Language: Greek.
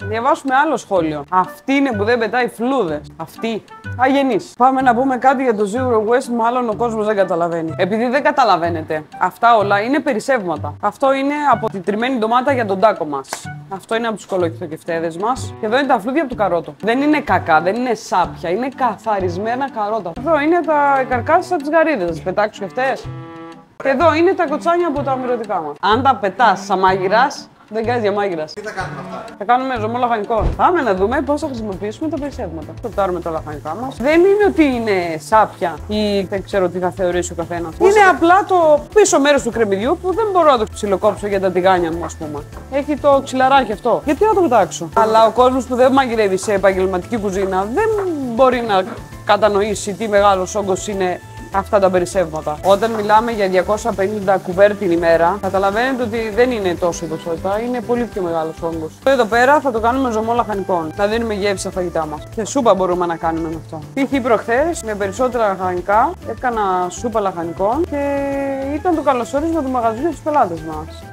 Διαβάσουμε άλλο σχόλιο. Αυτή είναι που δεν πετάει φλούδες. Αυτή. Αγενής. Πάμε να πούμε κάτι για το Zero Waste, μάλλον ο κόσμος δεν καταλαβαίνει. Επειδή δεν καταλαβαίνετε, αυτά όλα είναι περισσεύματα. Αυτό είναι από τη τριμμένη ντομάτα για τον τάκο μας. Αυτό είναι από τους κολοκυθοκευτέδες μας. Και εδώ είναι τα φλούδια από το καρότο. Δεν είναι κακά, δεν είναι σάπια, είναι καθαρισμένα καρότα. Εδώ είναι τα καρκάσες από τις γαρίδες. Θα τις πετάξω και αυτές. Και εδώ είναι τα κοτσάνια από τα αμυρωτικά μας. Αν τα πετάς σαν μάγειρας, δεν κάνεις για μάγειρας. Τι θα κάνουμε αυτά? Θα κάνουμε ζωμό λαχανικών. Πάμε να δούμε πώς θα χρησιμοποιήσουμε τα περισσεύματα. Θα φτάρουμε τα λαχανικά μας. Δεν είναι ότι είναι σάπια ή δεν ξέρω τι θα θεωρήσει ο καθένας. Είναι απλά το πίσω μέρος του κρεμμυδιού που δεν μπορώ να το ξυλοκόψω για τα τηγάνια μου, ας πούμε. Έχει το ξυλαράκι αυτό. Γιατί να το πετάξω. Αλλά ο κόσμος που δεν μαγειρεύει σε επαγγελματική κουζίνα δεν μπορεί να κατανοήσει τι μεγάλος όγκος είναι αυτά τα περισσεύματα. Όταν μιλάμε για 250 κουβέρ την ημέρα, καταλαβαίνετε ότι δεν είναι τόσο η ποσότητα, είναι πολύ πιο μεγάλος όγκος. Εδώ πέρα θα το κάνουμε ζωμό λαχανικών, να δίνουμε γεύση στα φαγητά μας. Και σούπα μπορούμε να κάνουμε με αυτό. Π.χ. προχθές με περισσότερα λαχανικά έκανα σούπα λαχανικών και ήταν το καλωσόρισμα του μαγαζιού στους πελάτες μας.